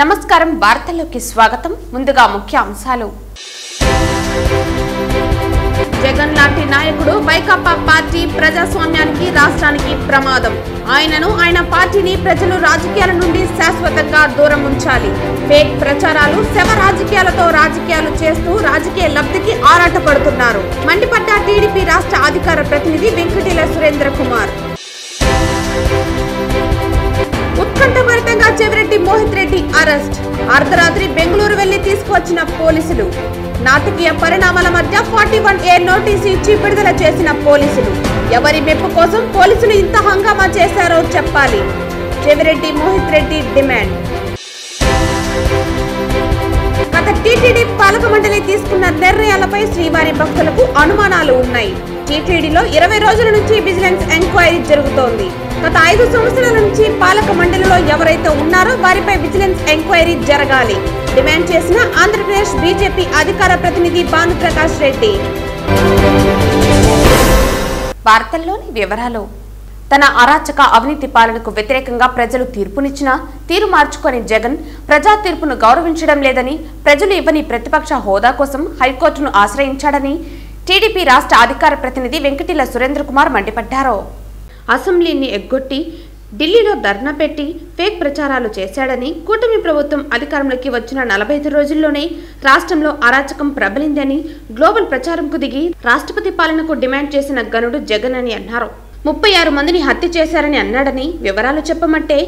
నమస్కారం వార్తల్లోకి స్వాగతం ముందుగా ముఖ్య అంశాలు జగన్ లాంటి నాయకుడు వైకాపా పార్టీ ప్రజాస్వామ్యానికి రాష్ట్రానికి ప్రమాదం ఆయనను ఆయన పార్టీని ప్రజలు రాజకీయాల నుండి శాశ్వతంగా దూరం ఉంచాలి ఫేక్ ప్రచారాలు శవ రాజకీయాలతో రాజకీయాలు చేస్తూ రాజకీయ లబ్ధికి ఆరాటపడుతున్నారు మండిపడ్డ టీడీపీ రాష్ట్ర అధికార ప్రతినిధి వెంకటీల సురేంద్ర కుమార్ ఉత్కంఠభరితంగా చెవిరెడ్డి మోహిత్ రెడ్డి అరెస్ట్ అర్ధరాత్రి బెంగళూరు వెళ్లి తీసుకువచ్చిన పోలీసులు నాటకీయ పరిణామాల మధ్య 41A నోటీసు ఇచ్చి విడుదల చేసిన పోలీసులు ఎవరి మెప్పు కోసం పోలీసులు ఇంత హంగామా చేశారో చెప్పాలి చెవిరెడ్డి మోహిత్ రెడ్డి డిమాండ్ గత టీటీడీ పాలక మండలి తీసుకున్న నిర్ణయాలపై శ్రీవారి భక్తులకు అనుమానాలు ఉన్నాయి టీటీడీలో 20 రోజుల నుంచి విజిలెన్స్ ఎంక్వైరీ జరుగుతోంది గత 5 సంవత్సరాల నుంచి పాలక మండలిలో ఎవరైతే ఉన్నారో వారిపై విజిలెన్స్ ఎంక్వైరీ జరగాలి డిమాండ్ చేసిన ఆంధ్రప్రదేశ్ బీజేపీ అధికార ప్రతినిధి భానుప్రకాష్ రెడ్డి వార్తల్లోని వివరాలు తన అరాచక అవినీతి పాలనకు వ్యతిరేకంగా ప్రజలు తీర్పునిచ్చినా తీరు మార్చుకొని జగన్ ప్రజా తీర్పును గౌరవించడం లేదని ప్రజలు ఇవ్వని ప్రతిపక్ష హోదా కోసం హైకోర్టును ఆశ్రయించాడని టీడీపీ రాష్ట్ర అధికార ప్రతినిధి వెంకటీల సురేంద్ర కుమార్ మండిపడ్డారు అసెంబ్లీని ఎగ్గొట్టి ఢిల్లీలో ధర్నా పెట్టి ఫేక్ ప్రచారాలు చేశాడని కూటమి ప్రభుత్వం అధికారంలోకి వచ్చిన 45 రోజుల్లోనే రాష్ట్రంలో అరాచకం ప్రబలిందని గ్లోబల్ ప్రచారంకు దిగి రాష్ట్రపతి పాలనకు డిమాండ్ చేసిన గనుడు జగన్ అని అన్నారు 36 మందిని హత్య చేశారని అన్నాడని వివరాలు చెప్పమంటే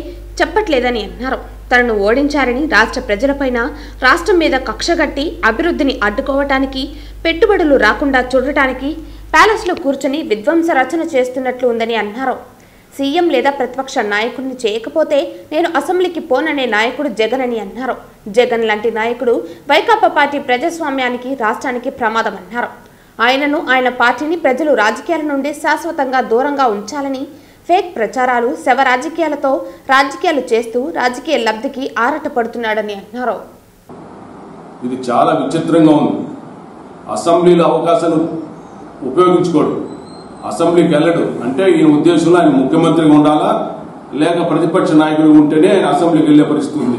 చెప్పట్లేదని అన్నారు తనను ఓడించారని రాష్ట్ర ప్రజలపైన రాష్ట్రం మీద కక్షగట్టి అభివృద్ధిని అడ్డుకోవటానికి పెట్టుబడులు రాకుండా చూడటానికి ప్యాలెస్లో కూర్చొని విధ్వంస రచన చేస్తున్నట్లు ఉందని అన్నారు సీఎం లేదా ప్రతిపక్ష నాయకుడిని చేయకపోతే నేను అసెంబ్లీకి పోననే నాయకుడు జగన్ అని అన్నారు జగన్ లాంటి నాయకుడు వైకాపా పార్టీ ప్రజాస్వామ్యానికి రాష్ట్రానికి ప్రమాదం అన్నారు ఆయనను ఆయన పార్టీని ప్రజలు రాజకీయాల నుండి శాశ్వతంగా దూరంగా ఉంచాలని ఫేక్ ప్రచారాలు శవ రాజకీయాలతో రాజకీయాలు చేస్తూ రాజకీయ లబ్ధికి ఆరాటపడుతున్నాడని అన్నారు ఇది చాలా విచిత్రంగా ఉంది అసెంబ్లీలో అవకాశాలు ఉపయోగించుకోడు అసెంబ్లీకి వెళ్ళడు అంటే ఈ ఉద్దేశంలో ఆయన ముఖ్యమంత్రిగా ఉండాలా లేక ప్రతిపక్ష నాయకుడు ఉంటేనే ఆయన అసెంబ్లీకి వెళ్లే పరిస్థితి ఉంది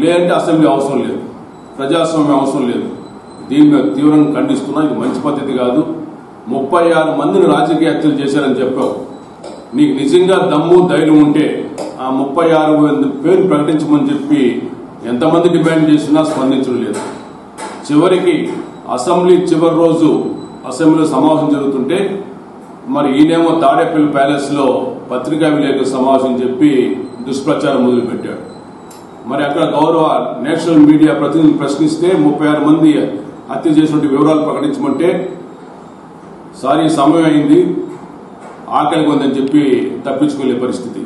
లేదంటే అసెంబ్లీ అవసరం లేదు ప్రజాస్వామ్యం అవసరం లేదు దీన్ని మేము తీవ్రంగా ఖండిస్తున్నా ఇది మంచి పద్ధతి కాదు 36 మందిని రాజకీయ హత్యలు చేశారని చెప్పావు నీకు నిజంగా దమ్ము ధైర్యం ఉంటే ఆ 36 పేరు ప్రకటించమని చెప్పి ఎంతమంది డిమాండ్ చేసినా స్పందించడం లేదు చివరికి అసెంబ్లీ చివరి రోజు అసెంబ్లీలో సమావేశం జరుగుతుంటే మరి ఈయనేమో తాడేపల్లి ప్యాలెస్ లో పత్రికా విలేకరుల సమావేశం చెప్పి దుష్ప్రచారం మొదలుపెట్టాడు మరి అక్కడ గౌరవ నేషనల్ మీడియా ప్రతినిధులు ప్రశ్నిస్తే 36 మంది హత్య చేసినటువంటి వివరాలు ప్రకటించమంటే సారీ సమయం అయింది ఆకలికి ఉందని చెప్పి తప్పించుకునే పరిస్థితి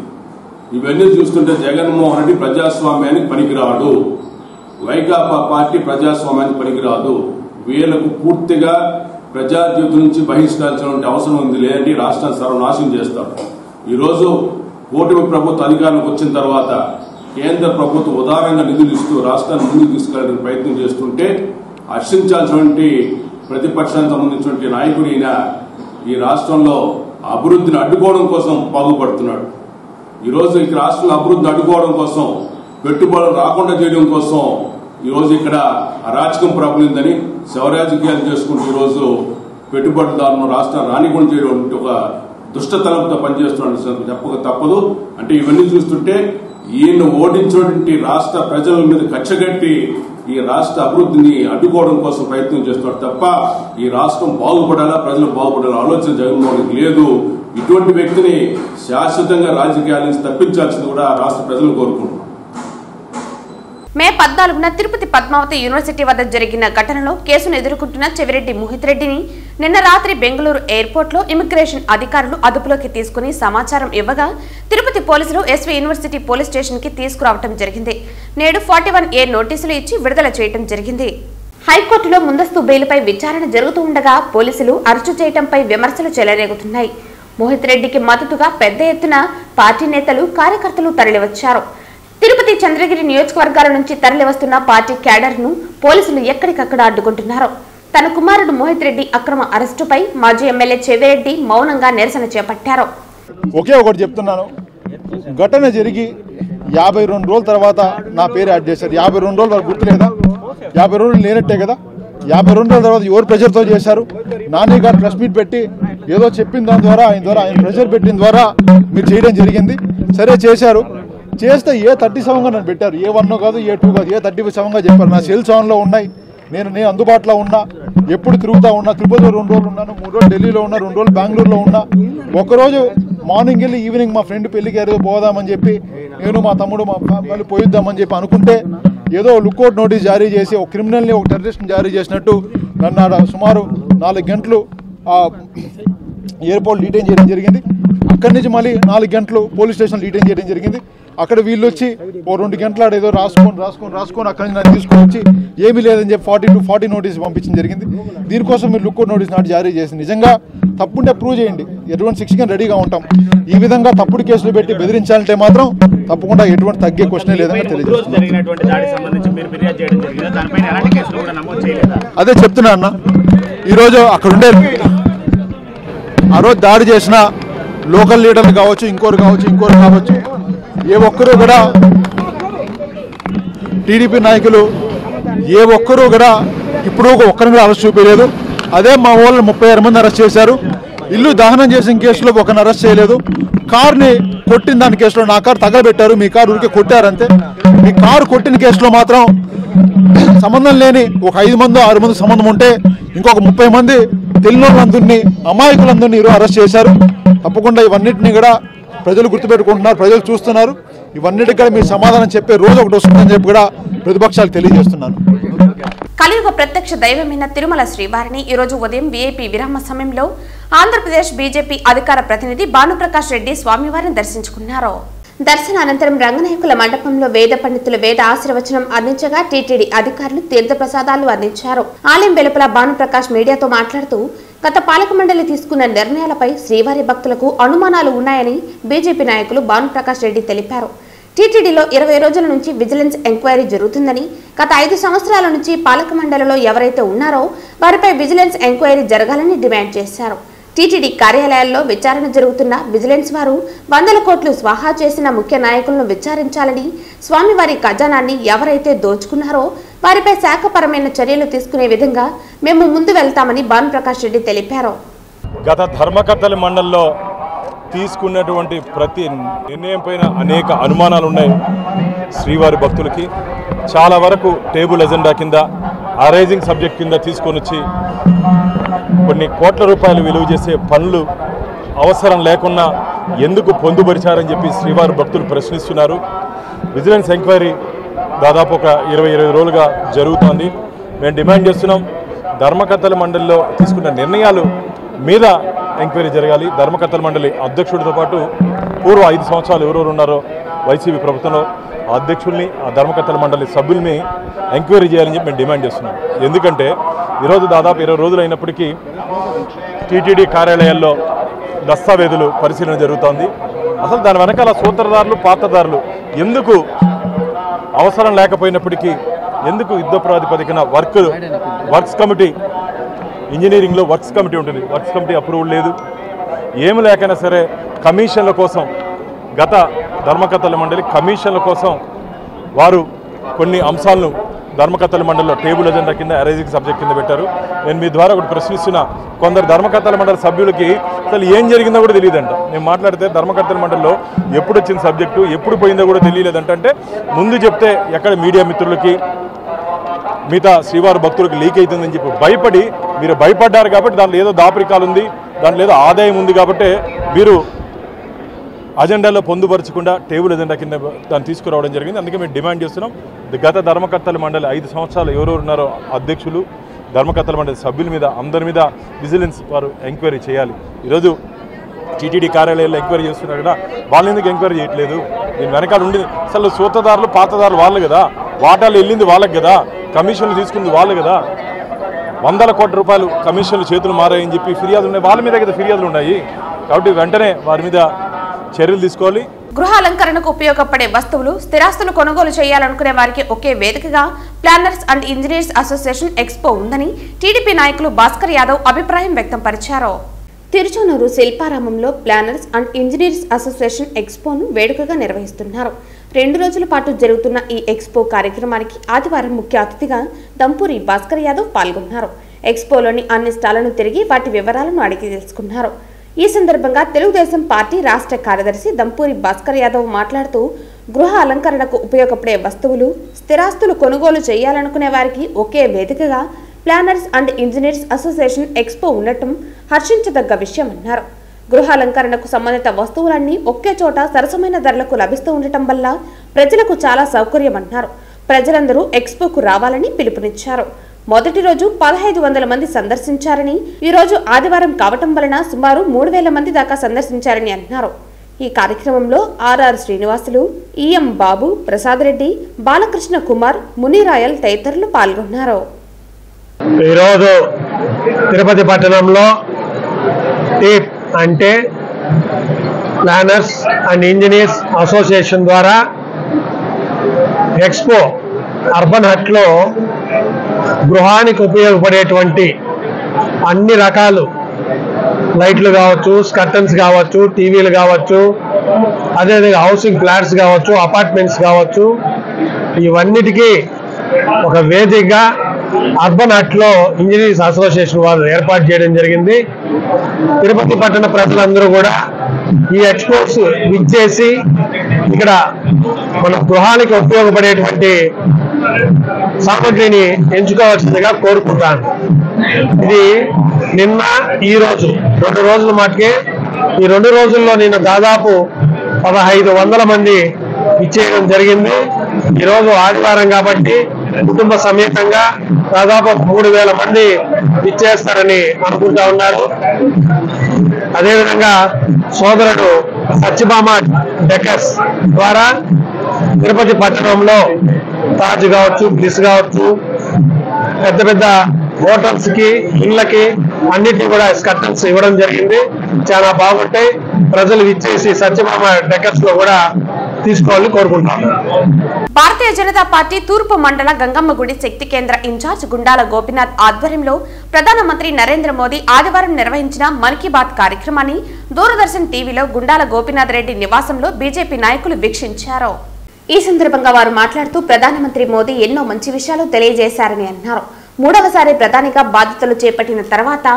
ఇవన్నీ చూస్తుంటే జగన్మోహన్ రెడ్డి ప్రజాస్వామ్యానికి పనికిరాడు వైకాపా పార్టీ ప్రజాస్వామ్యానికి పనికిరాదు వీళ్లకు పూర్తిగా ప్రజా జీవితం నుంచి బహిష్కరించాల్సిన అవసరం ఉంది లేదంటే రాష్ట్రాన్ని సర్వనాశనం చేస్తారు ఈరోజు కూటమి ప్రభుత్వ అధికారంలోకి వచ్చిన తర్వాత కేంద్ర ప్రభుత్వం ఉదారంగా నిధులు ఇస్తూ రాష్ట్రాన్ని ముందుకు తీసుకెళ్లడానికి ప్రయత్నం చేస్తుంటే హర్షించాల్సినటువంటి ప్రతిపక్షానికి సంబంధించినటువంటి నాయకుడు ఈ రాష్ట్రంలో అభివృద్ధిని అడ్డుకోవడం కోసం పాల్పడుతున్నాడు ఈరోజు ఈ రాష్ట్రంలో అభివృద్ధిని అడ్డుకోవడం కోసం పెట్టుబడులు రాకుండా చేయడం కోసం ఈరోజు ఇక్కడ అరాచకం ప్రబలిందని శవరాజకీయాలు చేసుకుంటూ ఈరోజు పెట్టుబడిదారులను రాష్ట్రం రానికుండా చేయడం ఒక దుష్టతలంతో పనిచేస్తున్నాడు చెప్పక తప్పదు అంటే ఇవన్నీ చూస్తుంటే ఈయన ఓడించినటువంటి రాష్ట్ర ప్రజల మీద కచ్చగట్టి ఈ రాష్ట్ర అభివృద్ధిని అడ్డుకోవడం కోసం ప్రయత్నం చేస్తున్నాడు తప్ప ఈ రాష్ట్రం బాగుపడాలా ప్రజలు బాగుపడాలా ఆలోచన జగన్మోహన్ లేదు ఇటువంటి వ్యక్తిని శాశ్వతంగా రాజకీయాల నుంచి తప్పించాల్సింది కూడా రాష్ట్ర ప్రజలు కోరుకుంటున్నారు మే 14న తిరుపతి పద్మావతి యూనివర్సిటీ వద్ద జరిగిన ఘటనలో కేసును ఎదుర్కొంటున్న చెవిరెడ్డి మోహిత్ రెడ్డిని నిన్న రాత్రి బెంగళూరు ఎయిర్పోర్ట్ లో ఇమిగ్రేషన్ అధికారులు అదుపులోకి తీసుకుని సమాచారం ఇవ్వగా తిరుపతి పోలీసులు ఎస్వీ యూనివర్సిటీ పోలీస్ స్టేషన్ కి తీసుకురావడం జరిగింది నేడు 41A నోటీసులు ఇచ్చి విడుదల చేయడం జరిగింది హైకోర్టులో ముందస్తు బెయిల్పై విచారణ జరుగుతూ ఉండగా పోలీసులు అరెస్టు చేయడంపై విమర్శలు చెలరేగుతున్నాయి మోహిత్ రెడ్డికి మద్దతుగా పెద్ద ఎత్తున పార్టీ నేతలు కార్యకర్తలు తరలివచ్చారు తిరుపతి చంద్రగిరి నియోజకవర్గాల నుంచి తరలివస్తున్న పార్టీ క్యాడర్ ను పోలీసులు ఎక్కడికక్కడ అడ్డుకుంటున్నారు తన కుమారుడు మోహిత్ రెడ్డి అక్రమ అరెస్టుపై మాజీ ఎమ్మెల్యే చెవిరెడ్డి మౌనంగా నిరసన చేపట్టారు ఒకే ఒకటి చెప్తున్నాను ఘటన జరిగి 52 రోజుల తర్వాత నా పేరు యాడ్ చేశారు. 52 రోజులు వరకు గుర్తులేదా? 50 రోజులు లేనట్టే కదా. 52 రోజుల తర్వాత ఎవరు ప్రెషర్తో చేశారు? నాని గారు ప్రెస్ మీట్ పెట్టి ఏదో చెప్పిన దాని ద్వారా ఆయన ప్రెషర్ పెట్టిన ద్వారా మీరు చేయడం జరిగింది. సరే చేశారు. చేస్తే A37గా నన్ను పెట్టారు. A1 కాదు, A2 కాదు, A37గా చెప్పారు. నా సెల్ ఫోన్లో ఉన్నాయి. నేను అందుబాటులో ఉన్నా, ఎప్పుడు తిరుగుతూ ఉన్నా. తిరుపతిలో 2 రోజులు ఉన్నాను, 3 రోజులు ఢిల్లీలో ఉన్నా, 2 రోజులు బెంగళూరులో ఉన్నా. ఒకరోజు మార్నింగ్ వెళ్ళి ఈవినింగ్ మా ఫ్రెండ్ పెళ్లికి ఏదో పోదామని చెప్పి నేను మా తమ్ముడు మా ఫ్యామిలీ పోయిద్దామని చెప్పి అనుకుంటే ఏదో లుక్అవుట్ నోటీస్ జారీ చేసి ఒక క్రిమినల్ని ఒక టెర్రరిస్ట్ని జారీ చేసినట్టు నన్ను సుమారు 4 గంటలు ఎయిర్పోర్ట్ డీటైన్ చేయడం జరిగింది. అక్కడి నుంచి మళ్ళీ 4 గంటలు పోలీస్ స్టేషన్ డీటైన్ చేయడం జరిగింది. అక్కడ వీళ్ళు వచ్చి ఓ 2 గంటలు ఏదో రాసుకొని అక్కడి నుంచి నన్ను తీసుకొని వచ్చి ఏమీ లేదని చెప్పి 40 నోటీస్ పంపించడం జరిగింది. దీనికోసం మీరు లుక్అవుట్ నోటీస్ నాటి జారీ చేసి నిజంగా తప్పుంటే ప్రూవ్ చేయండి, ఎటువంటి శిక్షగా రెడీగా ఉంటాం. ఈ విధంగా తప్పుడు కేసులు పెట్టి బెదిరించాలంటే మాత్రం తప్పకుండా ఎటువంటి తగ్గే క్వశ్చనే లేదని తెలియజేస్తున్నాను. అదే చెప్తున్నా అన్న, ఈరోజు అక్కడ ఉండే ఆ రోజు దాడి చేసిన లోకల్ లీడర్లు కావచ్చు, ఇంకోరు కావచ్చు, ఏ ఒక్కరూ కూడా టీడీపీ నాయకులు ఏ ఒక్కరూ కూడా ఇప్పుడు ఒక్కరిని కూడా అరెస్ట్ చూపించలేదు. అదే మా వాళ్ళు 36 మంది అరెస్ట్ చేశారు. ఇల్లు దహనం చేసిన కేసులో ఒకరిని అరెస్ట్ చేయలేదు. కార్ని కొట్టిన దాని కేసులో నా కారు తగలబెట్టారు, మీ కారు ఊరికే కొట్టారంతే. మీ కారు కొట్టిన కేసులో మాత్రం సంబంధం లేని ఒక 5 మందో 6 మంది సంబంధం ఉంటే ఇంకొక 30 మంది తెలియని అమాయకులందరినీ ఈరోజు అరెస్ట్ చేశారు. తప్పకుండా ఇవన్నిటిని కూడా ప్రజలు గుర్తుపెట్టుకుంటున్నారు, ప్రజలు చూస్తున్నారు. ఇవన్నిటికి కూడా మీరు సమాధానం చెప్పే రోజు ఒకటి వస్తుందని చెప్పి కూడా ప్రతిపక్షాలు తెలియజేస్తున్నారు. కలియుగ ప్రత్యక్ష దైవమైన తిరుమల శ్రీవారిని ఈరోజు ఉదయం వీఐపీ విరామ సమయంలో ఆంధ్రప్రదేశ్ బీజేపీ అధికార ప్రతినిధి భానుప్రకాష్ రెడ్డి స్వామివారిని దర్శించుకున్నారు. దర్శనానంతరం రంగనాయకుల మండపంలో వేద పండితులు వేద ఆశీర్వచనం అందించగా టీటీడీ అధికారులు తీర్థప్రసాదాలు అందించారు. ఆలయం వెలుపల భానుప్రకాష్ మీడియాతో మాట్లాడుతూ గత పాలక మండలి తీసుకున్న నిర్ణయాలపై శ్రీవారి భక్తులకు అనుమానాలు ఉన్నాయని బీజేపీ నాయకులు భానుప్రకాష్ రెడ్డి తెలిపారు. టీటీడీలో 20 రోజుల నుంచి విజిలెన్స్ ఎంక్వైరీ జరుగుతుందని, గత 5 సంవత్సరాల నుంచి పాలక మండలిలో ఎవరైతే ఉన్నారో వారిపై విజిలెన్స్ ఎంక్వైరీ జరగాలని డిమాండ్ చేశారు. టీటీడీ కార్యాలయాల్లో విచారణ జరుగుతున్న విజిలెన్స్ వారు 100 కోట్లు స్వాహా చేసిన ముఖ్య నాయకులను విచారించాలని, స్వామివారి ఖజానాన్ని ఎవరైతే దోచుకున్నారో వారిపై శాఖపరమైన చర్యలు తీసుకునే విధంగా మేము ముందు వెళ్తామని భానుప్రకాష్ రెడ్డి తెలిపారు. గత ధర్మకర్తల మండలిలో తీసుకున్నటువంటి ప్రతి నిర్ణయం పైన అనేక అనుమానాలు ఉన్నాయి. శ్రీవారి భక్తులకి చాలా వరకు టేబుల్ ఎజెండా కింద, అరైజింగ్ సబ్జెక్ట్ కింద తీసుకొని వచ్చి కొన్ని కోట్ల రూపాయలు విలువ చేసే పనులు అవసరం లేకుండా ఎందుకు పొందుపరిచారని చెప్పి శ్రీవారి భక్తులు ప్రశ్నిస్తున్నారు. విజిలెన్స్ ఎంక్వైరీ దాదాపు ఒక 20 రోజులుగా జరుగుతోంది. మేము డిమాండ్ చేస్తున్నాం, ధర్మకర్తల మండలిలో తీసుకున్న నిర్ణయాలు మీద ఎంక్వైరీ జరగాలి. ధర్మకర్తల మండలి అధ్యక్షుడితో పాటు పూర్వ 5 సంవత్సరాలు ఎవరెవరు ఉన్నారో వైసీపీ ప్రభుత్వంలో ఆ అధ్యక్షుల్ని, ఆ ధర్మకర్తల మండలి సభ్యుల్ని ఎంక్వైరీ చేయాలని చెప్పి మేము డిమాండ్ చేస్తున్నాం. ఎందుకంటే ఈరోజు దాదాపు 20 రోజులు అయినప్పటికీ టీటీడీ కార్యాలయాల్లో దస్తావేజులు పరిశీలన జరుగుతోంది. అసలు దాని వెనకాల సూత్రధారులు, పాత్రధారులు ఎందుకు అవసరం లేకపోయినప్పటికీ ఎందుకు యుద్ధ ప్రాతిపదికన వర్క్స్ కమిటీ, ఇంజనీరింగ్లో వర్క్స్ కమిటీ ఉంటుంది, వర్క్స్ కమిటీ అప్రూవల్ లేదు. ఏమి లేకైనా సరే కమిషన్ల కోసం, గత ధర్మకర్తల మండలి కమిషన్ల కోసం వారు కొన్ని అంశాలను ధర్మకర్తల మండలిలో టేబుల్ ఎజెండా కింద, అరైజింగ్ సబ్జెక్ట్ కింద పెట్టారు. నేను మీ ద్వారా ఒకటి ప్రశ్నిస్తున్నా, కొందరు ధర్మకర్తల మండలి సభ్యులకి అసలు ఏం జరిగిందో కూడా తెలియదంట. నేను మాట్లాడితే ధర్మకర్తల మండలిలో ఎప్పుడు వచ్చిన సబ్జెక్టు, ఎప్పుడు పోయిందో కూడా తెలియలేదంటే ముందు చెప్తే ఎక్కడ మీడియా మిత్రులకి, మిగతా శ్రీవారి భక్తులకు లీక్ అవుతుందని చెప్పి భయపడి మీరు భయపడ్డారు. కాబట్టి దాంట్లో ఏదో దాపరికాలు ఉంది, దాంట్లో ఏదో ఆదాయం ఉంది కాబట్టి మీరు అజెండాలో పొందుపరచకుండా టేబుల్ ఎజెండా కింద దాన్ని తీసుకురావడం జరిగింది. అందుకే మేము డిమాండ్ చేస్తున్నాం, గత ధర్మకర్తల మండలి 5 సంవత్సరాలు ఎవరెవరు ఉన్నారో అధ్యక్షులు, ధర్మకర్తల మండలి సభ్యుల మీద, అందరి మీద విజిలెన్స్ వారు ఎంక్వైరీ చేయాలి. ఈరోజు టీటీడీ కార్యాలయాల్లో ఎంక్వైరీ చేస్తున్నారు కదా, వాళ్ళు ఎందుకు ఎంక్వైరీ చేయట్లేదు? దీని వెనకాల ఉండి అసలు సూత్రధారులు, పాత్రధారులు వాళ్ళు కదా, వాటాలు వెళ్ళింది వాళ్ళకి కదా, కమిషన్లు తీసుకుంది వాళ్ళు కదా. 100 కోట్ల రూపాయలు కమిషన్లు చేతులు మారాయని చెప్పి ఫిర్యాదులు ఉన్నాయి, వాళ్ళ మీద కదా ఫిర్యాదులు ఉన్నాయి. కాబట్టి వెంటనే వారి మీద చర్యలు తీసుకోవాలి. గృహాలంకరణకు ఉపయోగపడే వస్తువులు, స్థిరాస్తులు కొనుగోలు చేయాలనుకునే వారికి ఒకే వేదికగా planners and engineers association expo ఉందని టీడీపీ నాయకులు భాస్కర్ యాదవ్ అభిప్రాయం వ్యక్తం పరిచారు. తిరుచానూరు శిల్పారామంలో ప్లానర్స్ అండ్ ఇంజనీర్స్ అసోసియేషన్ ఎక్స్పోను వేడుకగా నిర్వహిస్తున్నారు. 2 రోజుల పాటు జరుగుతున్న ఈ ఎక్స్పో కార్యక్రమానికి ఆదివారం ముఖ్య అతిథిగా దంపూరి భాస్కర్ యాదవ్ పాల్గొన్నారు. ఎక్స్పోలోని అన్ని స్టాళ్లను తిరిగి వాటి వివరాలను అడిగి తెలుసుకున్నారు. ఈ సందర్భంగా తెలుగుదేశం పార్టీ రాష్ట్ర కార్యదర్శి దంపూరి భాస్కర్ యాదవ్ మాట్లాడుతూ గృహ అలంకరణకు ఉపయోగపడే వస్తువులు, స్థిరాస్తులు కొనుగోలు చేయాలనుకునే వారికి ఒకే వేదికగా planners and engineers association expo ఉండటం హర్షించదగ్గ విషయమన్నారు. గృహ అలంకరణకు సంబంధిత వస్తువులన్నీ ఒకే చోట సరసమైన ధరలకు లభిస్తూ ఉండటం వల్ల ప్రజలకు చాలా సౌకర్యమన్నారు. ప్రజలందరూ ఎక్స్పోకు రావాలని పిలుపునిచ్చారు. మొదటి రోజు 1500 మంది సందర్శించారని, ఈ రోజు ఆదివారం కావటం వలన సుమారు 3000 మంది దాకా సందర్శించారని అన్నారు. ఈ కార్యక్రమంలో ఆర్ఆర్ శ్రీనివాసులు, ఈఎం బాబు, ప్రసాద్ రెడ్డి, బాలకృష్ణ కుమార్, మునిరాయల్ తదితరులు పాల్గొన్నారు. ఈరోజు తిరుపతి పట్టణంలో టీప్ అంటే ప్లానర్స్ అండ్ ఇంజనీర్స్ అసోసియేషన్ ద్వారా ఎక్స్పో అర్బన్ హట్లో గృహానికి ఉపయోగపడేటువంటి అన్ని రకాలు లైట్లు కావచ్చు, స్కర్టన్స్ కావచ్చు, టీవీలు కావచ్చు, అదేవిధంగా హౌసింగ్ ఫ్లాట్స్ కావచ్చు, అపార్ట్మెంట్స్ కావచ్చు, ఇవన్నిటికీ ఒక వేదికగా అర్బన్ హట్లో ఇంజనీర్స్ అసోసియేషన్ వాళ్ళు ఏర్పాటు చేయడం జరిగింది. తిరుపతి పట్టణ ప్రజలందరూ కూడా ఈ ఎక్స్పోస్ విచ్చేసి ఇక్కడ మన గృహానికి ఉపయోగపడేటువంటి సామగ్రిని ఎంచుకోవాల్సిందిగా కోరుకుంటాను. ఇది నిన్న ఈ రోజు 2 రోజుల మటుకే. ఈ 2 రోజుల్లో నేను దాదాపు 1500 మంది ఇచ్చేయడం జరిగింది. ఈరోజు ఆదివారం కాబట్టి కుటుంబ సమేతంగా దాదాపు 3000 మంది ఇచ్చేస్తారని అనుకుంటా ఉన్నారు. అదేవిధంగా సోదరుడు సత్యభామ డెకర్స్ ద్వారా తిరుపతి పట్టణంలో తాజ్ కావచ్చు, బ్లిస్ కావచ్చు, పెద్ద పెద్ద హోటల్స్ కి, ఇళ్లకి అన్నిటికీ కూడా స్కర్టన్స్ ఇవ్వడం జరిగింది. చాలా బాగుంటాయి. ప్రజలు ఇచ్చేసి సత్యభామ డెకర్స్ లో కూడా తీసుకోవాలని కోరుకుంటాను. భారతీయ జనతా పార్టీ తూర్పు మండల గంగమ్మ గుడి శక్తి కేంద్ర ఇన్ఛార్జ్ గుండాల గోపీనాథ్ ఆధ్వర్యంలో ప్రధానమంత్రి నరేంద్ర మోదీ ఆదివారం నిర్వహించిన మన్ కీ బాత్ కార్యక్రమాన్ని దూరదర్శన్ టీవీలో గుండాల గోపీనాథ్ రెడ్డి నివాసంలో బీజేపీ నాయకులు వీక్షించారు. ఈ సందర్భంగా వారు మాట్లాడుతూ ప్రధానమంత్రి మోదీ ఎన్నో మంచి విషయాలు తెలియజేశారని అన్నారు. 3వసారి ప్రధానిగా బాధ్యతలు చేపట్టిన తర్వాత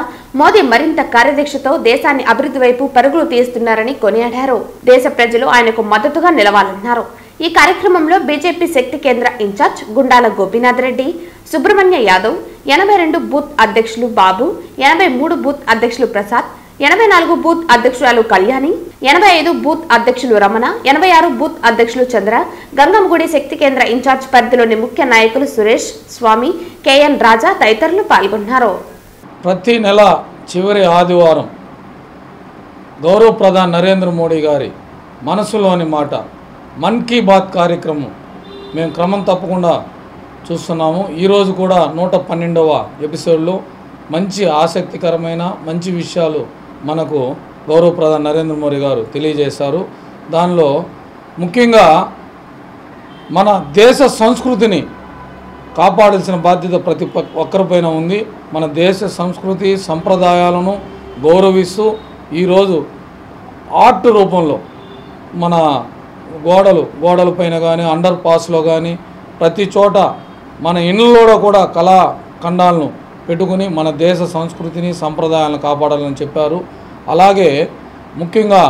మోదీ మరింత కార్యదీక్షతో దేశాన్ని అభివృద్ధి వైపు పరుగులు తీస్తున్నారని కొనియాడారు. దేశ ప్రజలు ఆయనకు మద్దతుగా నిలవాలన్నారు. ఈ కార్యక్రమంలో బీజేపీ శక్తి కేంద్ర ఇన్ఛార్జ్ గుండాల గోపీనాథ్ రెడ్డి, సుబ్రహ్మణ్య యాదవ్, 82 బూత్ అధ్యక్షులు బాబు, 83 బూత్ అధ్యక్షులు ప్రసాద్, 84 బూత్ అధ్యక్షురాలు కళ్యాణి, 85 బూత్ అధ్యక్షులు రమణ, 86 బూత్ అధ్యక్షులు చంద్ర, గంగంగుడి శక్తి కేంద్ర ఇన్ఛార్జ్ పరిధిలోని ముఖ్య నాయకులు సురేష్, స్వామి, కేఎన్ రాజా తదితరులు పాల్గొన్నారు. ప్రతి నెల చివరి ఆదివారం గౌరవ ప్రధాని నరేంద్ర మోడీ గారి మనసులోని మాట మన్ కీ బాత్ కార్యక్రమం మేము క్రమం తప్పకుండా చూస్తున్నాము. ఈరోజు కూడా 112వ ఎపిసోడ్లో మంచి ఆసక్తికరమైన మంచి విషయాలు మనకు గౌరవ ప్రధాని నరేంద్ర మోడీ గారు తెలియజేశారు. దానిలో ముఖ్యంగా మన దేశ సంస్కృతిని కాపాడాల్సిన బాధ్యత ప్రతి ఒక్కరిపైన ఉంది. మన దేశ సంస్కృతి సంప్రదాయాలను గౌరవిస్తూ ఈరోజు ఆర్ట్ రూపంలో మన గోడలపైన కానీ, అండర్ పాస్లో కానీ, ప్రతి చోట మన ఇళ్ళలో కూడా కళాఖండాలను పెట్టుకుని మన దేశ సంస్కృతిని సంప్రదాయాలను కాపాడాలని చెప్పారు. అలాగే ముఖ్యంగా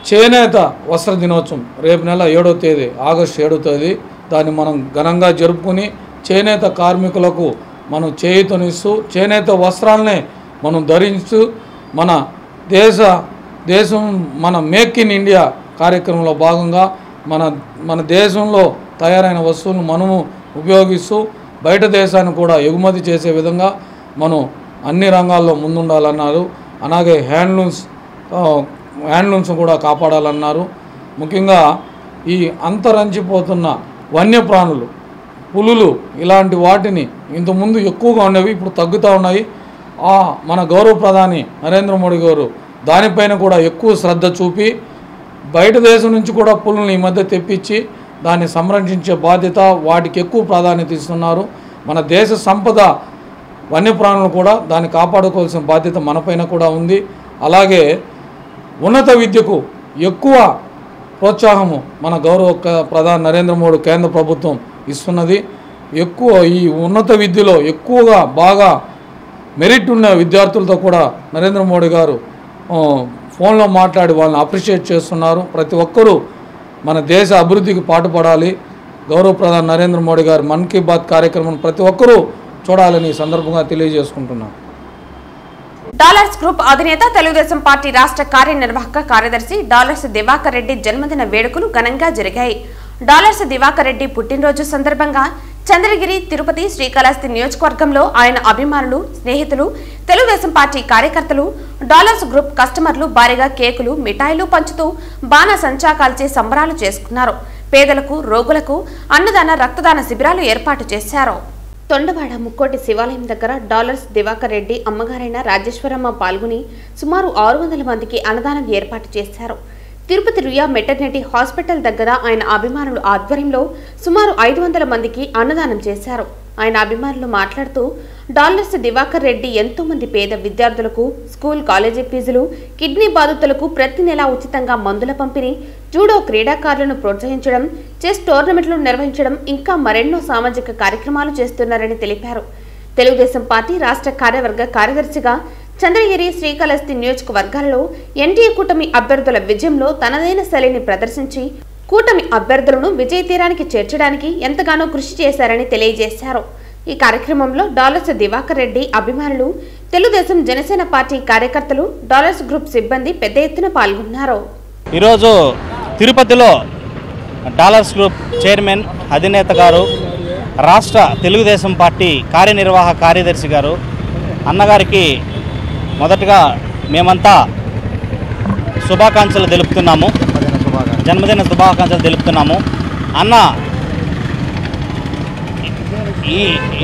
చేనేత వస్త్ర దినోత్సవం రేపు నెల 7వ తేదీ, ఆగస్టు 7వ తేదీ, దాన్ని మనం ఘనంగా జరుపుకుని చేనేత కార్మికులకు మనం చేయూతనిస్తూ చేనేత వస్త్రాలనే మనం ధరిస్తూ మన దేశం మన మేక్ ఇన్ ఇండియా కార్యక్రమంలో భాగంగా మన దేశంలో తయారైన వస్తువులను మనము ఉపయోగిస్తూ బయట దేశాన్ని కూడా ఎగుమతి చేసే విధంగా మనం అన్ని రంగాల్లో ముందుండాలన్నారు. అలాగే హ్యాండ్లూమ్స్ కూడా కాపాడాలన్నారు. ముఖ్యంగా ఈ అంతరించిపోతున్న వన్యప్రాణులు, పులులు, ఇలాంటి వాటిని ఇంతకుముందు ఎక్కువగా ఉండేవి, ఇప్పుడు తగ్గుతూ ఉన్నాయి. మన గౌరవ ప్రధాని నరేంద్ర మోడీ గారు దానిపైన కూడా ఎక్కువ శ్రద్ధ చూపి బయట దేశం నుంచి కూడా పులులను ఈ మధ్య తెప్పించి దాన్ని సంరక్షించే బాధ్యత, వాటికి ఎక్కువ ప్రాధాన్యత ఇస్తున్నారు. మన దేశ సంపద వన్యప్రాణులు కూడా దాన్ని కాపాడుకోవాల్సిన బాధ్యత మనపైన కూడా ఉంది. అలాగే ఉన్నత విద్యకు ఎక్కువ ప్రోత్సాహము మన గౌరవ ప్రధాని నరేంద్ర మోడీ కేంద్ర ప్రభుత్వం ఇస్తున్నది. ఎక్కువ ఈ ఉన్నత విద్యలో ఎక్కువగా బాగా మెరిట్ ఉన్న విద్యార్థులతో కూడా నరేంద్ర మోడీ గారు ఫోన్లో మాట్లాడి వాళ్ళని అప్రిషియేట్ చేస్తున్నారు. ప్రతి ఒక్కరూ మన దేశ అభివృద్ధికి పాటుపడాలి. గౌరవ ప్రధాని నరేంద్ర మోడీ గారు మన్ కీ బాత్ కార్యక్రమం ప్రతి ఒక్కరూ చూడాలని ఈ సందర్భంగా తెలియజేసుకుంటున్నాను. డాలర్స్ గ్రూప్ అధినేత తెలుగుదేశం పార్టీ రాష్ట్ర కార్యనిర్వాహక కార్యదర్శి డాలర్స్ దివాకర్ రెడ్డి జన్మదిన వేడుకలు ఘనంగా జరిగాయి. డాలర్స్ దివాకర్ రెడ్డి పుట్టినరోజు సందర్భంగా చంద్రగిరి, తిరుపతి, శ్రీకాళహస్తి నియోజకవర్గంలో ఆయన అభిమానులు, స్నేహితులు, తెలుగుదేశం పార్టీ కార్యకర్తలు, డాలర్స్ గ్రూప్ కస్టమర్లు భారీగా కేకులు, మిఠాయిలు పంచుతూ బాణ సంచాకాల్చి సంబరాలు చేసుకున్నారు. పేదలకు, రోగులకు అన్నదాన, రక్తదాన శిబిరాలు ఏర్పాటు చేశారు. తొండవాడ ముక్కోటి శివాలయం దగ్గర డాలర్స్ దివాకర్ రెడ్డి అమ్మగారైన రాజేశ్వరమ్మ పాల్గొని సుమారు 600 మందికి అన్నదానం ఏర్పాటు చేశారు. తిరుపతి రుయా మెటర్నిటీ హాస్పిటల్ దగ్గర ఆయన అభిమానుల ఆధ్వర్యంలో సుమారు 500 మందికి అన్నదానం చేశారు. ఆయన అభిమానులు మాట్లాడుతూ డాలర్స్ దివాకర్ రెడ్డి ఎంతో మంది పేద విద్యార్థులకు స్కూల్, కాలేజీ ఫీజులు, కిడ్నీ బాధితులకు ప్రతి నెలా ఉచితంగా మందుల పంపిణీ, జూడో క్రీడాకారులను ప్రోత్సహించడం, చెస్ టోర్నమెంట్లు నిర్వహించడం, ఇంకా మరెన్నో సామాజిక కార్యక్రమాలు చేస్తున్నారని తెలిపారు. తెలుగుదేశం పార్టీ రాష్ట్ర కార్యవర్గ కార్యదర్శిగా చంద్రగిరి, శ్రీకాళహస్తి నియోజకవర్గాలలో ఎన్డీఏ కూటమి అభ్యర్థుల విజయంలో తనదైన శైలిని ప్రదర్శించి కూటమి అభ్యర్థులను విజయ తీరానికి చేర్చడానికి ఎంతగానో కృషి చేశారని తెలియజేశారు. ఈ కార్యక్రమంలో డాలర్స్ దివాకర్ రెడ్డి అభిమానులు, తెలుగుదేశం జనసేన పార్టీ కార్యకర్తలు, డాలర్స్ గ్రూప్ సిబ్బంది పెద్ద ఎత్తున పాల్గొన్నారు. ఈరోజు తిరుపతిలో డాలర్స్ గ్రూప్ చైర్మన్, అధినేత గారు, రాష్ట్ర తెలుగుదేశం పార్టీ కార్యనిర్వాహక కార్యదర్శి గారు అన్నగారికి మొదటగా మేమంతా శుభాకాంక్షలు తెలుపుతున్నాము, జన్మదిన శుభాకాంక్షలు తెలుపుతున్నాము. అన్న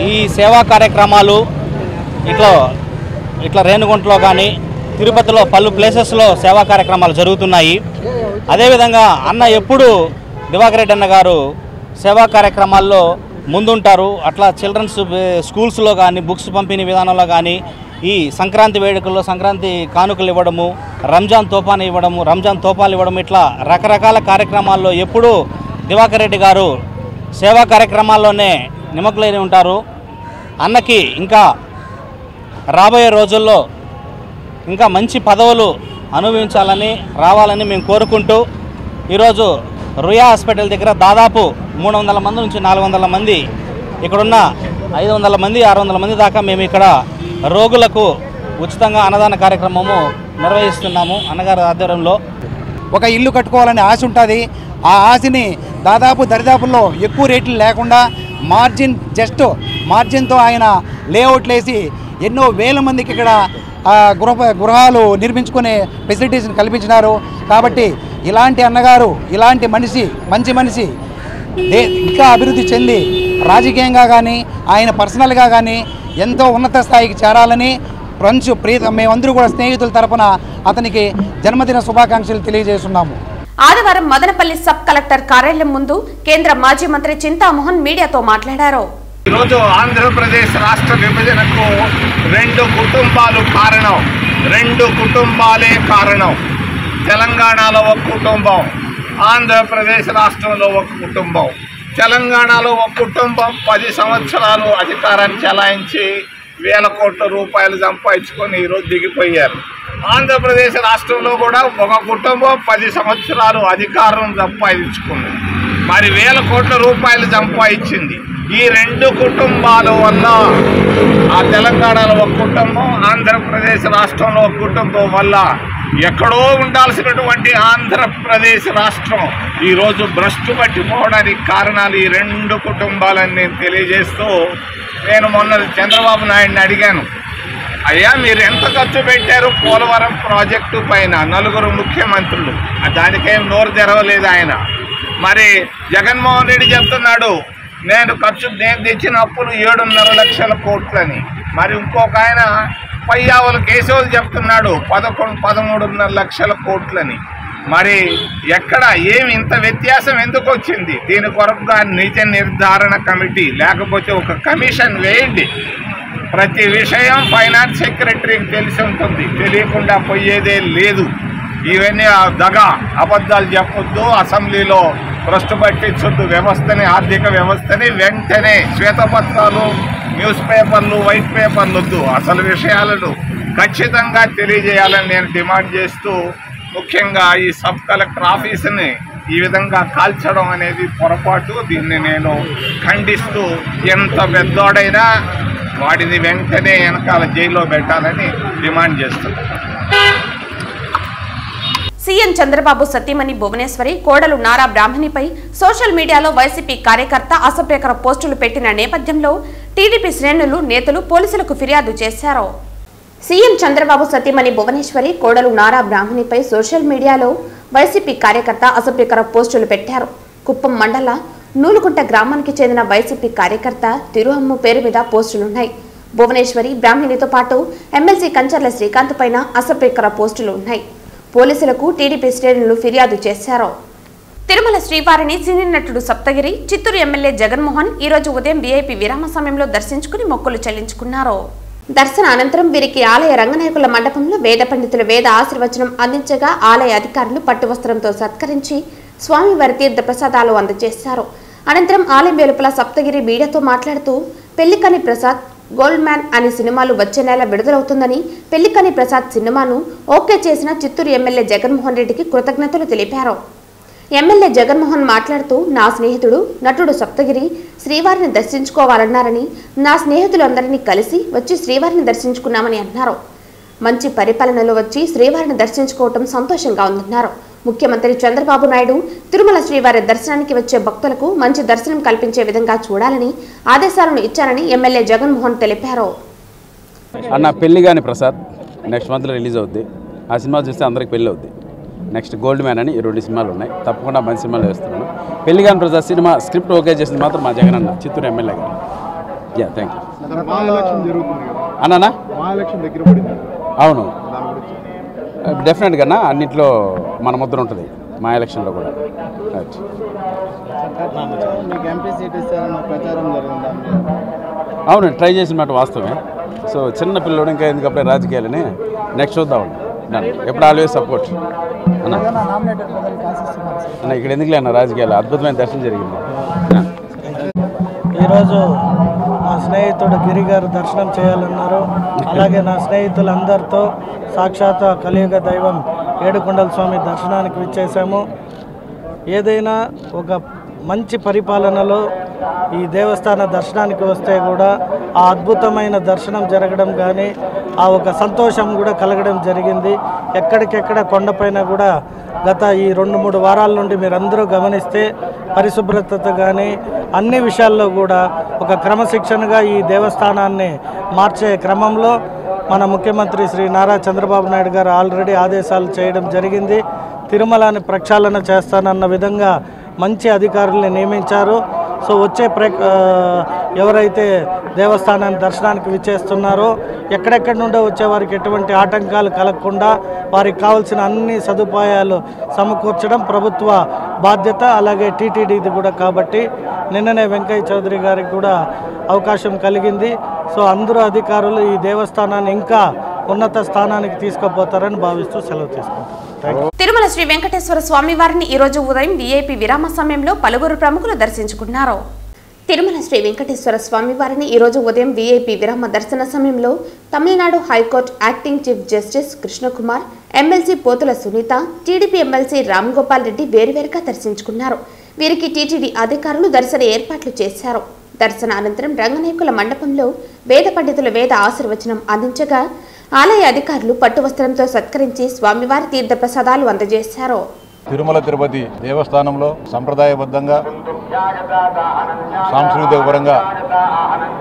ఈ సేవా కార్యక్రమాలు ఇట్లా రేణుగుంటలో కానీ తిరుపతిలో పలు ప్లేసెస్లో సేవా కార్యక్రమాలు జరుగుతున్నాయి. అదేవిధంగా అన్న ఎప్పుడు దివాకర్ రెడ్డి అన్న గారు సేవా కార్యక్రమాల్లో ముందుంటారు. అట్లా చిల్డ్రన్స్ స్కూల్స్లో కానీ, బుక్స్ పంపిణీ విధానంలో కానీ, ఈ సంక్రాంతి వేడుకల్లో సంక్రాంతి కానుకలు ఇవ్వడము, రంజాన్ తోఫాను ఇవ్వడము, రంజాన్ తోఫాలు ఇవ్వడం, ఇట్లా రకరకాల కార్యక్రమాల్లో ఎప్పుడూ దివాకర్ రెడ్డి గారు సేవా కార్యక్రమాల్లోనే నిమగ్నై ఉంటారు. అన్నకి ఇంకా రాబోయే రోజుల్లో ఇంకా మంచి పదవులు అనుభవించాలని, రావాలని మేము కోరుకుంటూ ఈరోజు రుయా హాస్పిటల్ దగ్గర దాదాపు 300 మంది నుంచి 400 మంది, ఇక్కడున్న 500 మంది 600 మంది దాకా మేము ఇక్కడ రోగులకు ఉచితంగా అన్నదాన కార్యక్రమము నిర్వహిస్తున్నాము. అన్నగారి ఆధ్వర్యంలో ఒక ఇల్లు కట్టుకోవాలని ఆశ ఉంటుంది. ఆ ఆశని దరిదాపుల్లో ఎక్కువ రేట్లు లేకుండా మార్జిన్తో ఆయన లేఅవుట్లు వేసి ఎన్నో వేల మందికి ఇక్కడ గృహాలు నిర్మించుకునే ఫెసిలిటీస్ని కల్పించినారు. కాబట్టి ఇలాంటి అన్నగారు, ఇలాంటి మంచి మనిషి ఇంకా అభివృద్ధి చెంది రాజకీయంగా కానీ, ఆయన పర్సనల్గా కానీ ఎంతో ఉన్నత స్థాయికి చేరాలని మేమందరూ కూడా స్నేహితుల తరపున అతనికి జన్మదిన శుభాకాంక్షలు తెలియజేస్తున్నాము. ఆదివారం మదనపల్లి సబ్ కలెక్టర్ కార్యాలయం ముందు కేంద్ర మాజీ మంత్రి చింతామోహన్ మీడియాతో మాట్లాడారు. ఈరోజు ఆంధ్రప్రదేశ్ రాష్ట్ర విభజనకు 2 కుటుంబాలు కారణం, 2 కుటుంబాలే కారణం. తెలంగాణలో ఒక కుటుంబం, ఆంధ్రప్రదేశ్ రాష్ట్రంలో ఒక కుటుంబం. తెలంగాణలో ఒక కుటుంబం 10 సంవత్సరాలు అధికారాన్ని చెలాయించి వేల కోట్ల రూపాయలు సంపాదించుకొని ఈరోజు దిగిపోయారు. ఆంధ్రప్రదేశ్ రాష్ట్రంలో కూడా ఒక కుటుంబం 10 సంవత్సరాలు అధికారం సంపాదించుకుంది, మరి వేల కోట్ల రూపాయలు సంపాదించింది. ఈ 2 కుటుంబాల వల్ల ఆ తెలంగాణలో ఒక కుటుంబం, ఆంధ్రప్రదేశ్ రాష్ట్రంలో ఒక కుటుంబం వల్ల ఎక్కడో ఉండాల్సినటువంటి ఆంధ్రప్రదేశ్ రాష్ట్రం ఈరోజు భ్రష్టు పట్టిపోవడానికి కారణాలు ఈ 2 కుటుంబాలని నేను తెలియజేస్తూ, నేను మొన్న చంద్రబాబు నాయుడిని అడిగాను, అయ్యా మీరు ఎంత ఖర్చు పెట్టారు పోలవరం ప్రాజెక్టు పైన? 4 ముఖ్యమంత్రులు, దానికేం నోరు తెరవలేదు ఆయన. మరి జగన్మోహన్ రెడ్డి చెప్తున్నాడు నేను తెచ్చిన అప్పులు 7.5 లక్షల కోట్లని. మరి ఇంకొక ఆయన పయ్యావుల కేశవులు చెప్తున్నాడు 13.5 లక్షల కోట్లని. మరి ఎక్కడ ఏమి ఇంత వ్యత్యాసం ఎందుకు వచ్చింది? దీని కొరకుగా నిజ నిర్ధారణ కమిటీ లేకపోతే ఒక కమిషన్ వేయండి. ప్రతి విషయం ఫైనాన్స్ సెక్రటరీకి తెలిసి ఉంటుంది, తెలియకుండా పోయేదే లేదు. ఇవన్నీ దగ అబద్ధాలు చెప్పొద్దు, అసెంబ్లీలో భ్రష్టు పట్టించొద్దు వ్యవస్థని, ఆర్థిక వ్యవస్థని. వెంటనే శ్వేతపత్రాలు, న్యూస్ పేపర్లు, వైట్ పేపర్లు వద్దు, అసలు విషయాలను ఖచ్చితంగా తెలియజేయాలని నేను డిమాండ్ చేస్తూ, ముఖ్యంగా ఈ సబ్ కలెక్టర్ ఆఫీసుని ఈ విధంగా కాల్చడం అనేది పొరపాటు. దీన్ని నేను ఖండిస్తూ, ఎంత పెద్దోడైనా వాడిని వెంటనే వెనకాల జైల్లో పెట్టాలని డిమాండ్ చేస్తున్నాను. సీఎం చంద్రబాబు సతీమణి భువనేశ్వరి కోడలు నారా బ్రాహ్మణిపై సోషల్ మీడియాలో వైసీపీ కార్యకర్త అసభ్యకర పోస్టులు పెట్టిన నేపథ్యంలో టీడీపీ శ్రేణులు, నేతలు పోలీసులకు ఫిర్యాదు చేశారు. సీఎం చంద్రబాబు సతీమణి భువనేశ్వరి కోడలు నారా బ్రాహ్మణిపై సోషల్ మీడియాలో వైసీపీ కార్యకర్త అసభ్యకర పోస్టులు పెట్టారు. కుప్పం మండల నూలుగుంట గ్రామానికి చెందిన వైసీపీ కార్యకర్త తిరుహమ్ము పేరు మీద పోస్టులున్నాయి. భువనేశ్వరి, బ్రాహ్మణితో పాటు ఎమ్మెల్సీ కంచర్ల శ్రీకాంత్ పైన అసభ్యకర పోస్టులు ఉన్నాయి. పోలీసులకు టీడీపీ శ్రేణులు ఫిర్యాదు చేశారు. తిరుమల శ్రీవారిని సినీ నటుడు సప్తగిరి, చిత్తూరు ఎమ్మెల్యే జగన్మోహన్ ఈరోజు ఉదయం వీఐపీ విరామ సమయంలో దర్శించుకుని మొక్కులు చెల్లించుకున్నారు. దర్శన అనంతరం వీరికి ఆలయ రంగనాయకుల మండపంలో వేద పండితులు వేద ఆశీర్వచనం అందించగా ఆలయ అధికారులు పట్టువస్త్రంతో సత్కరించి స్వామివారి తీర్థ ప్రసాదాలు అందజేశారు. అనంతరం ఆలయం వెలుపల సప్తగిరి మీడియాతో మాట్లాడుతూ పెళ్లికని ప్రసాద్, గోల్డ్ మ్యాన్ అనే సినిమాలు వచ్చే నెల విడుదలవుతుందని, పెళ్లికని ప్రసాద్ సినిమాను ఓకే చేసిన చిత్తూరు ఎమ్మెల్యే జగన్మోహన్ రెడ్డికి కృతజ్ఞతలు తెలిపారు. ఎమ్మెల్యే జగన్మోహన్ మాట్లాడుతూ, నా స్నేహితుడు నటుడు సప్తగిరి శ్రీవారిని దర్శించుకోవాలన్నారని, నా స్నేహితులందరినీ కలిసి వచ్చి శ్రీవారిని దర్శించుకున్నామని అన్నారు. మంచి పరిపాలనలో వచ్చి శ్రీవారిని దర్శించుకోవటం సంతోషంగా ఉందన్నారు. ముఖ్యమంత్రి చంద్రబాబు నాయుడు తిరుమల శ్రీవారి దర్శనానికి వచ్చే భక్తులకు మంచి దర్శనం కల్పించే విధంగా చూడాలని ఆదేశాలను ఇచ్చారని ఎమ్మెల్యే జగన్మోహన్ తెలిపారు. అన్న పెళ్లిగాని ప్రసాద్ నెక్స్ట్ మంత్లో రిలీజ్ అవుద్ది. ఆ సినిమా చూస్తే అందరికి పెళ్ళి అవుద్ది. నెక్స్ట్ గోల్డ్ మ్యాన్ అని ఈ 2 సినిమాలు ఉన్నాయి. తప్పకుండా మంచి సినిమాలు వేస్తున్నాను. పెళ్లిగాని ప్రసాద్ సినిమా స్క్రిప్ట్ ఓకే చేసింది మాత్రం మా జగన్ అన్న, చిత్తూరు ఎమ్మెల్యే గారు. థ్యాంక్ యూ అన్నా. అవును, డెఫినెట్గా అన్నింటిలో మన ముద్ర ఉంటుంది, మా ఎలక్షన్లో కూడా. అవును, ట్రై చేసిన మాట వాస్తవమే. సో చిన్న పిల్లడు ఇంకా ఎందుకప్పుడే రాజకీయాలని నెక్స్ట్ చూద్దాం. ఎప్పుడు ఆల్వేస్ సపోర్ట్ అన్న. ఇక్కడ ఎందుకులే అన్న రాజకీయాలు, అద్భుతమైన దర్శనం జరిగింది. ఈరోజు మా స్నేహితుడు గిరి గారు దర్శనం చేయాలన్నారు. అలాగే నా స్నేహితులందరితో సాక్షాత్ కలియుగ దైవం ఏడుకొండల స్వామి దర్శనానికి విచ్చేసాము. ఏదైనా ఒక మంచి పరిపాలనలో ఈ దేవస్థాన దర్శనానికి వస్తే కూడా ఆ అద్భుతమైన దర్శనం జరగడం కానీ ఆ ఒక సంతోషం కూడా కలగడం జరిగింది. ఎక్కడికెక్కడ కొండపైన కూడా గత ఈ 2-3 వారాల నుండి మీరందరూ గమనిస్తే పరిశుభ్రత కానీ అన్ని విషయాల్లో కూడా ఒక క్రమశిక్షణగా ఈ దేవస్థానాన్ని మార్చే క్రమంలో మన ముఖ్యమంత్రి శ్రీ నారా చంద్రబాబు నాయుడు గారు ఆల్రెడీ ఆదేశాలు చేయడం జరిగింది. తిరుమలని ప్రక్షాళన చేస్తానన్న విధంగా మంచి అధికారుల్ని నియమించారు. సో వచ్చే ఎవరైతే దేవస్థానాన్ని దర్శనానికి విచ్చేస్తున్నారో ఎక్కడెక్కడి నుండో వచ్చే వారికి ఎటువంటి ఆటంకాలు కలగకుండా వారికి కావాల్సిన అన్ని సదుపాయాలు సమకూర్చడం ప్రభుత్వ బాధ్యత, అలాగే టీటీడీది కూడా. కాబట్టి నిన్ననే వెంకయ్య చౌదరి గారికి కూడా అవకాశం కలిగింది. సో అందరూ అధికారులు ఈ దేవస్థానాన్ని ఇంకా ఉన్నత స్థానానికి తీసుకుపోతారని భావిస్తూ సెలవు తీసుకుంటారు. తిరుమల శ్రీ వెంకటేశ్వర స్వామి వారిని ఈ రోజు ఉదయం వీఐపీ విరామ సమయంలో పలువురు ప్రముఖులు దర్శించుకున్నారు. తిరుమల శ్రీ వెంకటేశ్వర స్వామి వారిని ఈ రోజు ఉదయం వీఐపీ విరామ దర్శన సమయంలో Tamil Nadu high court acting chief justice Krishnakumar, MLC Pothula Sunitha, TDP MLC Ram Gopal Reddy వేరువేరుగా దర్శించుకున్నారు. వీరికి టీటీడీ అధికారులు దర్శన ఏర్పాట్లు చేశారు. దర్శన అనంతరం రంగనాయకుల మండపంలో వేద పండితులు వేద ఆశీర్వచనం అందించగా ఆలయ అధికారులు పట్టువస్త్రంతో సత్కరించి స్వామివారి తీర్థ ప్రసాదాలు అందజేశారు. తిరుమల తిరుపతి దేవస్థానంలో సంప్రదాయబద్ధంగా సాంస్కృతిక పరంగా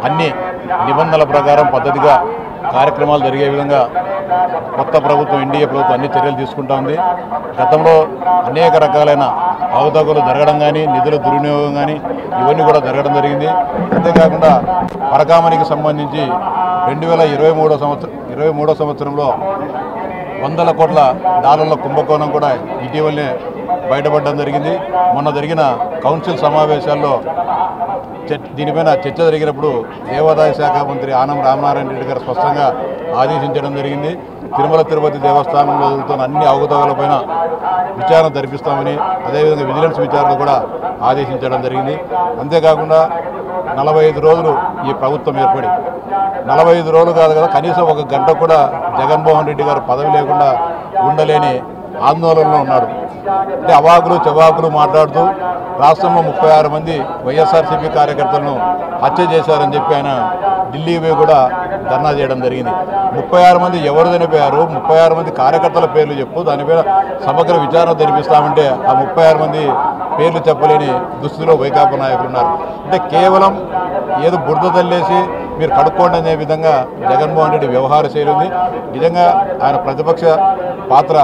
అన్ని నిబంధనల ప్రకారం పద్ధతిగా కార్యక్రమాలు జరిగే విధంగా కొత్త ప్రభుత్వం, ఎన్డీఏ ప్రభుత్వం అన్ని చర్యలు తీసుకుంటా ఉంది. గతంలో అనేక రకాలైన అవకతవకలు జరగడం కానీ, నిధుల దుర్వినియోగం కానీ ఇవన్నీ కూడా జరగడం జరిగింది. అంతేకాకుండా పరకామణికి సంబంధించి 2023 సంవత్సరంలో $100 కోట్ల కుంభకోణం కూడా ఇటీవలనే బయటపడడం జరిగింది. మొన్న జరిగిన కౌన్సిల్ సమావేశాల్లో దీనిపైన చర్చ జరిగినప్పుడు దేవాదాయ శాఖ మంత్రి ఆనం రామనారాయణ రెడ్డి గారు స్పష్టంగా ఆదేశించడం జరిగింది. తిరుమల తిరుపతి దేవస్థానంలో జరుగుతున్న అన్ని అవకతవకలపైన విచారణ జరిపిస్తామని, అదేవిధంగా విజిలెన్స్ విచారణ కూడా ఆదేశించడం జరిగింది. అంతేకాకుండా 45 రోజులు ఈ ప్రభుత్వం ఏర్పడి 45 రోజులు కాదు కదా, కనీసం 1 గంట కూడా జగన్మోహన్ రెడ్డి గారు పదవి లేకుండా ఉండలేని ఆందోళనలో ఉన్నాడు. అంటే అవాకులు చవాకులు మాట్లాడుతూ రాష్ట్రంలో 36 మంది వైఎస్ఆర్సీపీ కార్యకర్తలను హత్య చేశారని చెప్పి ఆయన ఢిల్లీ పోయి కూడా ధర్నా చేయడం జరిగింది. 36 మంది ఎవరు చనిపోయారు, 36 మంది కార్యకర్తల పేర్లు చెప్పు, దానిపైన సమగ్ర విచారణ జరిపిస్తామంటే ఆ 36 మంది పేర్లు చెప్పలేని దుస్థితిలో వైకాపా నాయకులు ఉన్నారు. అంటే కేవలం ఏదో బురద తల్లేసి మీరు కడుక్కోండి అనే విధంగా జగన్మోహన్ రెడ్డి వ్యవహార శైలి ఉంది. నిజంగా ఆయన ప్రతిపక్ష పాత్ర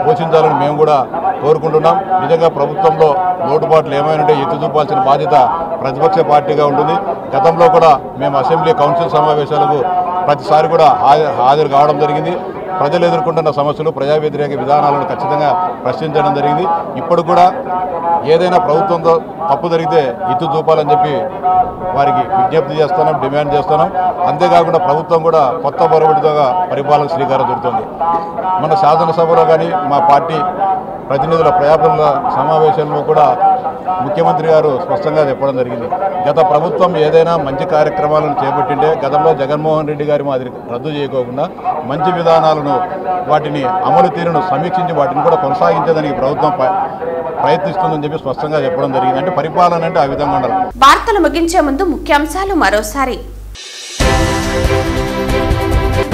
పోషించాలని మేము కూడా కోరుకుంటున్నాం. నిజంగా ప్రభుత్వంలో లోటుపాట్లు ఏమైనా ఉంటే ఎత్తి చూపాల్సిన బాధ్యత ప్రతిపక్ష పార్టీగా ఉంటుంది. గతంలో కూడా మేము అసెంబ్లీ కౌన్సిల్ సమావేశాలకు ప్రతిసారి కూడా హాజరు కావడం జరిగింది. ప్రజలు ఎదుర్కొంటున్న సమస్యలు, ప్రజా వ్యతిరేక విధానాలను ఖచ్చితంగా ప్రశ్నించడం జరిగింది. ఇప్పుడు కూడా ఏదైనా ప్రభుత్వంతో తప్పు జరిగితే ఎత్తి చూపాలని చెప్పి వారికి విజ్ఞప్తి చేస్తున్నాం, డిమాండ్ చేస్తున్నాం. అంతేకాకుండా ప్రభుత్వం కూడా కొత్త బొరబడితో పరిపాలన శ్రీకారం చుడుతుంది. మన శాసనసభలో కానీ మా పార్టీ ప్రతినిధుల ప్రజాప్రతినిధుల సమావేశంలో కూడా ముఖ్యమంత్రి గారు స్పష్టంగా చెప్పడం జరిగింది. గత ప్రభుత్వం ఏదైనా మంచి కార్యక్రమాలను చేపట్టింటే గతంలో జగన్మోహన్ రెడ్డి గారి మాదిరి రద్దు చేయకోకుండా మంచి విధానాలను, వాటిని అమలు తీరును సమీక్షించి వాటిని కూడా కొనసాగించేదానికి ప్రభుత్వం ప్రయత్నిస్తుందని చెప్పి స్పష్టంగా చెప్పడం జరిగింది. అంటే పరిపాలన అంటే ఆ విధంగా ఉండాలి. వార్తలు ముగించే ముందు ముఖ్యాంశాలు మరోసారి.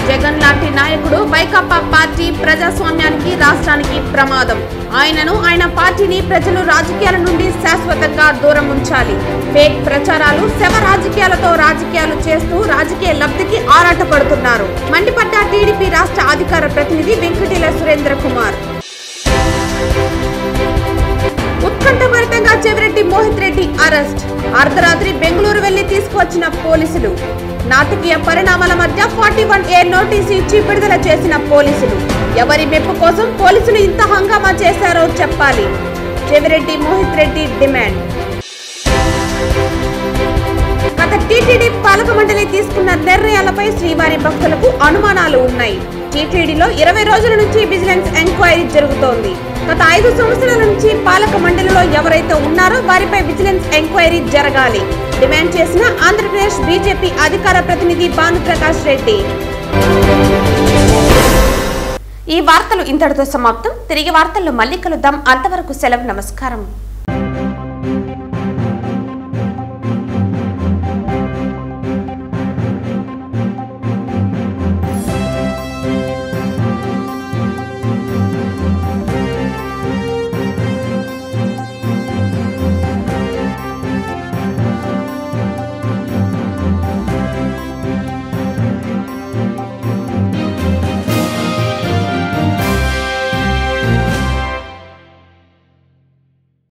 జగన్ లాంటి నాయకుడు వైకాపా పార్టీ ప్రజాస్వామ్యానికి, రాష్ట్రానికి ప్రమాదం. ఆయనను, ఆయన పార్టీని ప్రజలు రాజకీయాల నుండి శాశ్వతంగా దూరం ఉంచాలి. ఫేక్ ప్రచారాలు, శవ రాజకీయాలతో రాజకీయాలు చేస్తూ రాజకీయ లబ్ధికి ఆరాటపడుతున్నారు. మండిపడ్డ టీడీపీ రాష్ట్ర అధికార ప్రతినిధి వెంకటేల సురేంద్ర కుమార్. ఉత్కంఠభరితంగా చెవిరెడ్డి మోహిత్ రెడ్డి అరెస్ట్. అర్ధరాత్రి బెంగళూరు వెళ్లి తీసుకువచ్చిన పోలీసులు. నాటకీయ పరిణామాల మధ్య 41A నోటీసు ఇచ్చి విడుదల చేసిన పోలీసులు. ఎవరి మెప్పు కోసం పోలీసులు ఇంత హంగామా చేశారో చెప్పాలి. చెవిరెడ్డి మోహిత్ రెడ్డి డిమాండ్. గత టీటీడీ పాలక మండలి తీసుకున్న నిర్ణయాలపై శ్రీవారి భక్తులకు అనుమానాలు ఉన్నాయి. టీటీడీలో 20 రోజుల నుంచి విజిలెన్స్ ఎంక్వైరీ జరుగుతోంది. గత 5 సంవత్సరాల నుంచి పాలక మండలిలో ఎవరైతే ఉన్నారో వారిపై విజిలెన్స్ ఎంక్వైరీ జరగాలి డిమాండ్ చేసిన ఆంధ్రప్రదేశ్ బీజేపీ అధికార ప్రతినిధి భానుప్రకాష్ రెడ్డి. ఈ వార్తలు ఇంతటితో సమాప్తం. తిరిగి వార్తల్లో మళ్ళీ కలుద్దాం. అంతవరకు సెలవు. నమస్కారం.